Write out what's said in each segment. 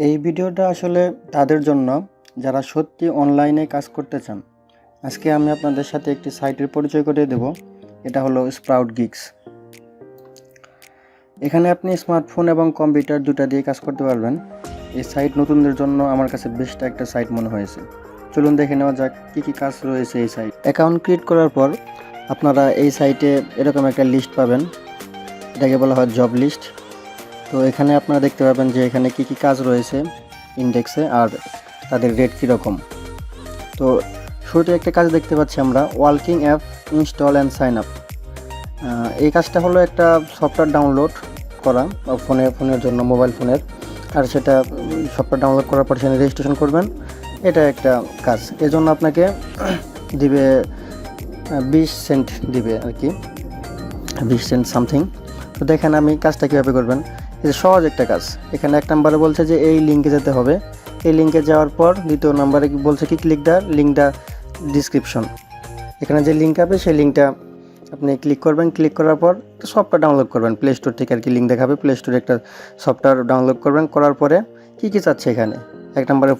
এই ভিডিওটা আসলে তাদের জন্য যারা সত্যি অনলাইনে কাজ করতে চান। আজকে আমি আপনাদের সাথে একটি সাইটের পরিচয় করিয়ে দেব। এটা হলো Sproutgigs। এখানে আপনি স্মার্টফোন এবং কম্পিউটার দুটো দিয়ে কাজ করতে পারবেন। এই সাইট নতুনদের জন্য আমার কাছে বেস্ট একটা সাইট মনে হয়েছে। চলুন দেখে নেওয়া যাক কী কাজ রয়েছে এই সাইট। অ্যাকাউন্ট ক্রিয়েট করার পর আপনারা এই সাইটে এরকম একটা লিস্ট পাবেন, এটাকে বলা হয় জব লিস্ট। তো এখানে আপনারা দেখতে পাবেন যে এখানে কী কাজ রয়েছে ইন্ডেক্সে আর তাদের রেট কীরকম। তো শুরুতে একটা কাজ দেখতে পাচ্ছি আমরা, working app install and sign up কাজটা হলো একটা সফটওয়্যার ডাউনলোড করা ফোনের জন্য, মোবাইল ফোনের। আর সেটা সফটওয়্যার ডাউনলোড করার পর সেখানে রেজিস্ট্রেশন করবেন, এটা একটা কাজ। এজন্য আপনাকে দিবে 20 সেন্ট দিবে আর কি, 20 সেন্ট সামথিং। তো দেখেন আমি কাজটা কীভাবে করবেন। এটা সহজ একটা কাজ। এখানে এক নম্বরে বলছে যে এই লিঙ্কে যেতে হবে। এই লিঙ্কে যাওয়ার পর দ্বিতীয় নম্বরে বলছে কি লিঙ্ক দ্য ডিসক্রিপশন। এখানে যে লিঙ্ক হবে সেই লিঙ্কটা আপনি ক্লিক করবেন। ক্লিক করার পর সফটওয়্যার ডাউনলোড করবেন প্লে স্টোর থেকে আর কি, লিঙ্ক দেখাবে। প্লে স্টোরে একটা সফটওয়্যার ডাউনলোড করবেন। করার পরে কী চাচ্ছে এখানে, এক নম্বরে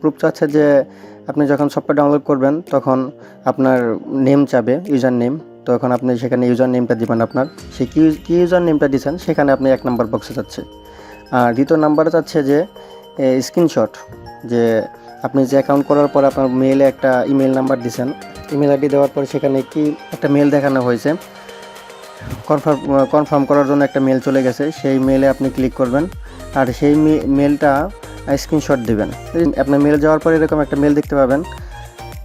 প্রুফ চাচ্ছে যে আপনি যখন সফটওয়্যার ডাউনলোড করবেন তখন আপনার নেম চাবে, ইউজার নেম। তখন আপনি সেখানে ইউজার নেমটা দিবেন, আপনার সেই কী ইউজার নেমটা দিচ্ছেন সেখানে আপনি এক নম্বর বক্সে চাচ্ছে। আর দ্বিতীয় নাম্বারে চাচ্ছে যে স্ক্রিনশট, যে আপনি যে অ্যাকাউন্ট করার পর আপনার মেইলে একটা ইমেল নাম্বার দিয়েছেন, ইমেল আইডি দেওয়ার পর সেখানে কি একটা মেল দেখানো হয়েছে, কনফার্ম করার জন্য একটা মেল চলে গেছে, সেই মেলে আপনি ক্লিক করবেন। আর সেই মেলটা স্ক্রিনশট দেবেন। আপনার মেল যাওয়ার পর এরকম একটা মেল দেখতে পাবেন।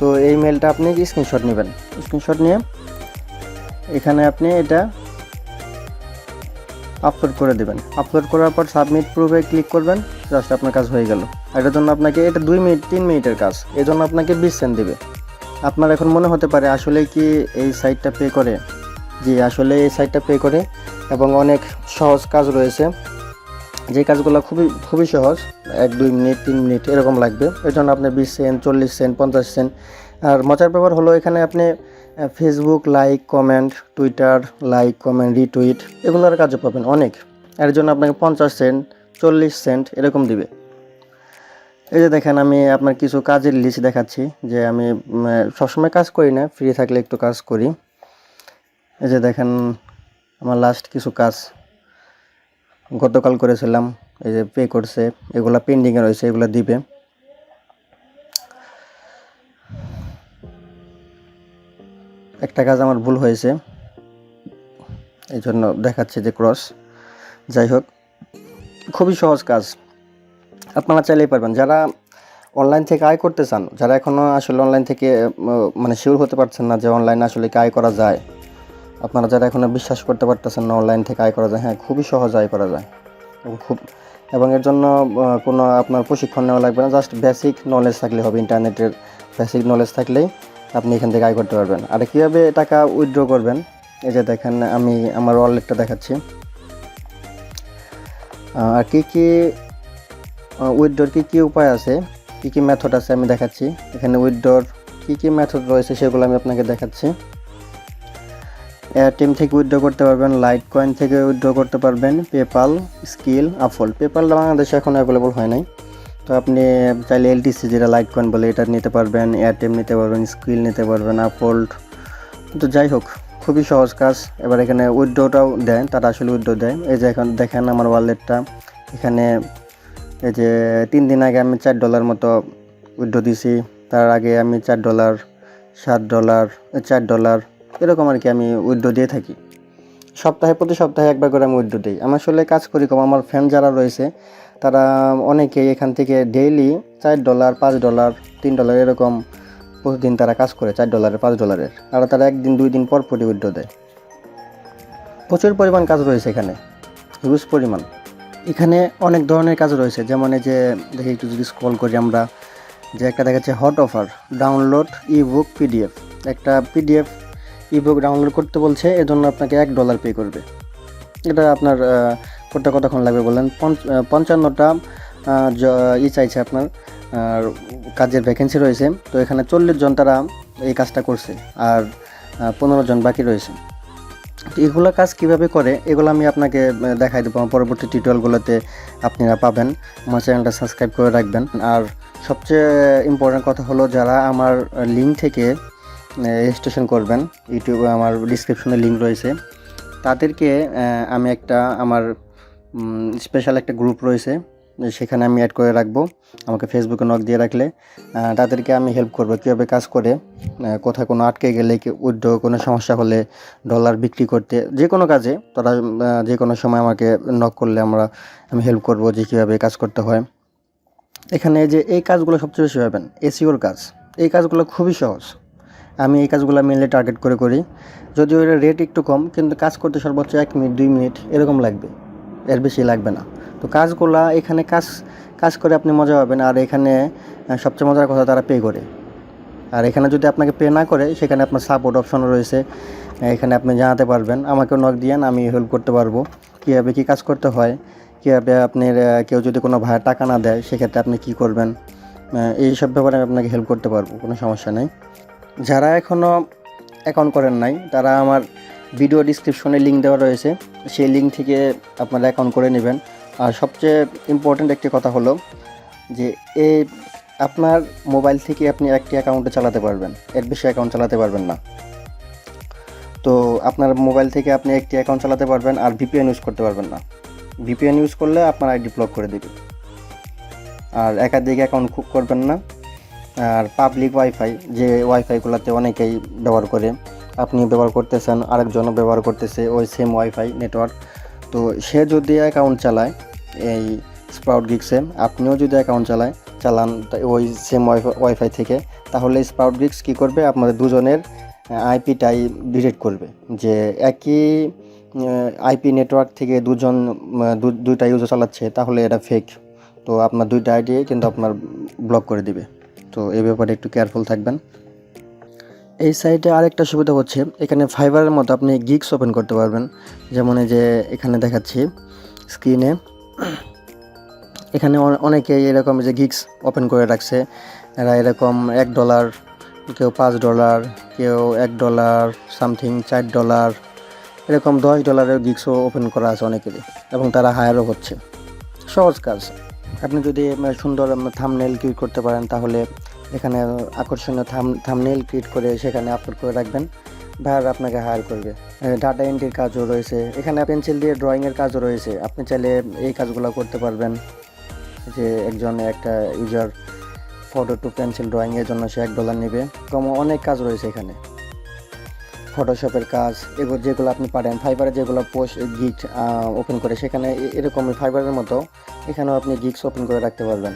তো এই মেলটা আপনি স্ক্রিনশট নেবেন। স্ক্রিনশট নিয়ে এখানে আপনি এটা আপলোড করে দেবেন। আপলোড করার পর সাবমিট প্রুফে ক্লিক করবেন, জাস্ট আপনার কাজ হয়ে গেল। এটার জন্য আপনাকে, এটা 2 মিনিট 3 মিনিটের কাজ, এই জন্য আপনাকে 20 সেন্ট দেবে। আপনার এখন মনে হতে পারে আসলে কি এই সাইটটা পে করে? জি, আসলে এই সাইটটা পে করে এবং অনেক সহজ কাজ রয়েছে, যে কাজগুলো খুবই সহজ। 1-2 মিনিট 3 মিনিট এরকম লাগবে। এই জন্য আপনি 20 সেন্ট 40 সেন্ট 50 সেন্ট। আর মজার ব্যাপার হলো এখানে আপনি Facebook like comment, Twitter like comment, retweet এগুলোর কাজও পাবেন অনেক। এর জন্য আপনাকে 50 সেন্ট 40 সেন্ট এরকম দিবে। এই যে দেখেন আমি আপনার কিছু কাজের লিস্ট দেখাচ্ছি, যে আমি সবসময় কাজ করি না, ফ্রি থাকলে একটু কাজ করি। এই যে দেখেন আমার লাস্ট কিছু কাজ গতকাল করেছিলাম, এই যে পে করছে, এগুলা পেন্ডিংয়ে রয়েছে, এগুলো দিবে। একটা কাজ আমার ভুল হয়েছে, এই জন্য দেখাচ্ছে যে ক্রস। যাই হোক, খুবই সহজ কাজ, আপনারা চাইলেই পারবেন। যারা অনলাইন থেকে আয় করতে চান, যারা এখনও আসলে অনলাইন থেকে শিওর হতে পারছেন না যে অনলাইনে আসলে আয় করা যায়, আপনারা যারা এখনও বিশ্বাস করতে পারতেছেন না অনলাইন থেকে আয় করা যায়, হ্যাঁ খুবই সহজ আয় করা যায় এবং এর জন্য কোনো আপনার প্রশিক্ষণ নেওয়া লাগবে না, জাস্ট বেসিক নলেজ থাকলে হবে। ইন্টারনেটের বেসিক নলেজ থাকলেই আপনি এখান থেকে আয় করতে পারবেন। আর কীভাবে টাকা উইথড্র করবেন, এই যে দেখেন আমি আমার ওয়ালেটটা দেখাচ্ছি। আর কী উইথড্রর কী উপায় আছে, কী মেথড আছে আমি দেখাচ্ছি। এখানে উইথড্রর কী মেথড রয়েছে সেগুলো আমি আপনাকে দেখাচ্ছি। এয়ারটেম থেকে উইথড্র করতে পারবেন, লাইট কয়েন থেকে উইথড্র করতে পারবেন, পেপাল, স্কিল, আফোল্ড। পেপালটা বাংলাদেশে এখন অ্যাভেলেবল হয় নাই, তো আপনি চাইলে এলটিসি, যেটা লাইট কয়েন বলে, এটা নিতে পারবেন, এয়ারটেম নিতে পারবেন, স্কিল নিতে পারবেন, আফোল্ড। তো যাই হোক, খুবই সহজ কাজ। এবার এখানে উইথড্রটাও দেয়, তারা আসলে উইথড্র দেয়। এই যে এখন দেখেন আমার ওয়ালেটটা, এখানে এই যে 3 দিন আগে আমি $4 মতো উইথড্র দিছি। তার আগে আমি $4, $7, $4 এরকম আর কি আমি উইথড্র দিয়ে থাকি। প্রতি সপ্তাহে একবার করে আমি উইথড্র দিই। আমি আসলে কাজ করি কম, আমার ফ্রেন্ড যারা রয়েছে তারা অনেকেই এখান থেকে ডেইলি $4, $5, $3 এরকম প্রতিদিন তারা কাজ করে, $4, $5। আর তারা 1 দিন 2 দিন পর উইথড্র দেয়। প্রচুর পরিমাণ কাজ রয়েছে এখানে, হিউজ পরিমাণ। এখানে অনেক ধরনের কাজ রয়েছে, যেমন এই যে দেখি একটু যদি স্ক্রল করি আমরা, যে একটা দেখাচ্ছে hot offer, download ebook PDF. একটা পিডিএফ ইবুক ডাউনলোড করতে বলছে, এজন্য আপনাকে $1 পে করবে। এটা আপনার করতে কতক্ষণ লাগবে বলেন? 55টা চাইছে আপনার কাজের ভ্যাকেন্সি রয়েছে। তো এখানে 40 জন তারা এই কাজটা করছে, আর 15 জন বাকি রয়েছে। তো এগুলো কাজ কিভাবে করে এগুলো আমি আপনাকে দেখাই দেবো পরবর্তী টিউটোরিয়ালগুলোতে, আপনারা পাবেন। আমার চ্যানেলটা সাবস্ক্রাইব করে রাখবেন। আর সবচেয়ে ইম্পর্ট্যান্ট কথা হলো, যারা আমার লিঙ্ক থেকে রেজিস্ট্রেশন করবেন, ইউটিউবে আমার ডিসক্রিপশনে লিঙ্ক রয়েছে, তাদেরকে আমি আমার স্পেশাল একটা গ্রুপ রয়েছে, সেখানে আমি অ্যাড করে রাখবো। আমাকে ফেসবুকে নক দিয়ে রাখলে তাদেরকে আমি হেল্প করবো কীভাবে কাজ করে, কোথায় কোনো আটকে গেলে, উইথড্র কোনো সমস্যা হলে, ডলার বিক্রি করতে, যে কোনো কাজে তারা যে কোনো সময় আমাকে নক করলে আমি হেল্প করবো যে কীভাবে কাজ করতে হয়। এখানে যে এই কাজগুলো সবচেয়ে বেশি পাবেন, এসইওর কাজ, এই কাজগুলো খুবই সহজ। আমি এই কাজগুলো মেনলি টার্গেট করে করি, যদিও এর রেট একটু কম, কিন্তু কাজ করতে সর্বোচ্চ 1 মিনিট 2 মিনিট এরকম লাগবে, এর বেশি লাগবে না। তো কাজগুলা এখানে কাজ করে আপনি মজা পাবেন। আর এখানে সবচেয়ে মজার কথা, তারা পে করে। আর এখানে যদি আপনাকে পে না করে, সেখানে আপনার সাপোর্ট অপশনও রয়েছে, এখানে আপনি জানাতে পারবেন, আমাকেও নক দিয়েন, আমি হেল্প করতে পারবো কীভাবে কী কাজ করতে হয়, কীভাবে আপনার কেউ যদি কোনো ভাড়া টাকা না দেয় সেক্ষেত্রে আপনি কী করবেন, এই সব ব্যাপারে আমি আপনাকে হেল্প করতে পারবো, কোনো সমস্যা নেই। যারা এখনও অ্যাকাউন্ট করেন নাই, তারা আমার ভিডিও ডিসক্রিপশনে লিঙ্ক দেওয়া রয়েছে, সেই লিঙ্ক থেকে আপনারা অ্যাকাউন্ট করে নেবেন। আর সবচেয়ে ইম্পর্ট্যান্ট একটি কথা হলো যে আপনার মোবাইল থেকে আপনি একটি অ্যাকাউন্টে চালাতে পারবেন, এর বেশি অ্যাকাউন্ট চালাতে পারবেন না। তো আপনার মোবাইল থেকে আপনি একটি অ্যাকাউন্ট চালাতে পারবেন, আর ভিপিএন ইউজ করতে পারবেন না। ভিপিএন ইউজ করলে আপনার আইডি ব্লক করে দেবে। আর একাধিক অ্যাকাউন্ট করবেন না। আর পাবলিক ওয়াইফাই, যে ওয়াইফাইগুলোতে অনেকেই ব্যবহার করে, আপনি ব্যবহার করতেছেন, আরেকজনও ব্যবহার করতেছে ওই সেম ওয়াইফাই নেটওয়ার্ক, তো সে যদি অ্যাকাউন্ট চালায় এই স্প্রাউটগিগসে, আপনিও যদি অ্যাকাউন্ট চালান ওই সেম ওয়াইফাই থেকে, তাহলে স্প্রাউটগিগস কী করবে, আপনাদের দুজনের আইপিটাই ডিটেক্ট করবে যে একই আইপি নেটওয়ার্ক থেকে দুইটা ইউজার চালাচ্ছে, তাহলে এটা ফেক। তো আপনার দুইটা আইডি কিন্তু আপনার ব্লক করে দিবে। তো এই ব্যাপারে একটু কেয়ারফুল থাকবেন। এই সাইটে আরেকটা সুবিধা হচ্ছে, এখানে ফাইবারের মতো আপনি গিগস ওপেন করতে পারবেন। যেমন এই যে এখানে দেখাচ্ছি স্ক্রিনে, এখানে অনেকেই এরকম যে গিগস ওপেন করে রাখছে। এরা এরকম $1, কেউ $5, কেউ $1 সামথিং, $4, এরকম $10 গিগসও ওপেন করা আছে অনেকেরই, এবং তারা হায়ারও হচ্ছে। সহজ কাজ। আপনি যদি সুন্দর থাম্বনেল ক্রিয়েট করতে পারেন, তাহলে এখানে আকর্ষণীয় থাম্বনেল ক্রিয়েট করে সেখানে আপলোড করে রাখবেন, ভাইয়ারা আপনাকে হায়ার করবে। ডাটা এন্ট্রির কাজও রয়েছে, এখানে পেন্সিল দিয়ে ড্রয়িংয়ের কাজও রয়েছে, আপনি চাইলে এই কাজগুলো করতে পারবেন। যে একটা ইউজার ফটো টু পেন্সিল ড্রয়িংয়ের জন্য সে $1 নেবে, অনেক কাজ রয়েছে এখানে। ফটোশপের কাজ, এগুলো যেগুলো আপনি পারেন, ফাইবারে যেগুলো পোস্ট গিগ ওপেন করে, সেখানে এরকমই ফাইবারের মতো এখানেও আপনি গিগস ওপেন করে রাখতে পারবেন।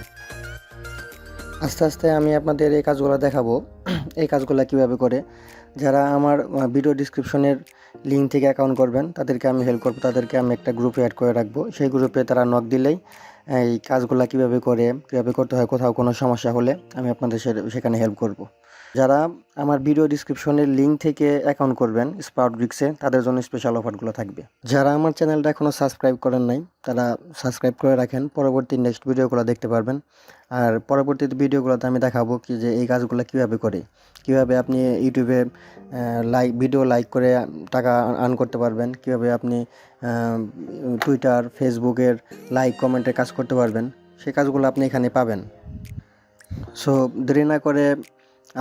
আস্তে আস্তে আমি আপনাদের এই কাজগুলো দেখাবো, এই কাজগুলো কীভাবে করে। যারা আমার ভিডিও ডিসক্রিপশনের লিঙ্ক থেকে অ্যাকাউন্ট করবেন, তাদেরকে আমি হেল্প করবো, তাদেরকে আমি একটা গ্রুপে অ্যাড করে রাখবো। সেই গ্রুপে তারা নক দিলেই এই কাজগুলো কীভাবে করতে হয়, কোথাও কোনো সমস্যা হলে আমি আপনাদের সেখানে হেল্প করব। যারা আমার ভিডিও ডিসক্রিপশনের লিঙ্ক থেকে অ্যাকাউন্ট করবেন স্প্রাউটগিগসে, তাদের জন্য স্পেশাল অফারগুলো থাকবে। যারা আমার চ্যানেলটা এখনও সাবস্ক্রাইব করেন নাই, তারা সাবস্ক্রাইব করে রাখেন, পরবর্তী নেক্সট ভিডিওগুলো দেখতে পারবেন। আর পরবর্তী ভিডিওগুলোতে আমি দেখাবো যে এই কাজগুলো কীভাবে করে, কীভাবে আপনি ইউটিউবে ভিডিও লাইক করে টাকা আর্ন করতে পারবেন, কীভাবে আপনি টুইটার, ফেসবুকের লাইক কমেন্টের কাজ করতে পারবেন, সেই কাজগুলো আপনি এখানে পাবেন। সো দেরি না করে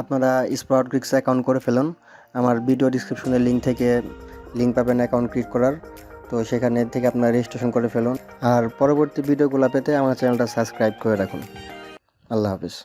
আপনারা স্প্রাউটগিগসে অ্যাকাউন্ট করে ফেলুন। আমার ভিডিও ডিসক্রিপশনের লিঙ্ক পাবেন অ্যাকাউন্ট ক্রিয়েট করার, তো সেখানে থেকে আপনারা রেজিস্ট্রেশন করে ফেলুন। আর পরবর্তী ভিডিওগুলো পেতে আমার চ্যানেলটা সাবস্ক্রাইব করে রাখুন। আল্লাহ হাফিজ।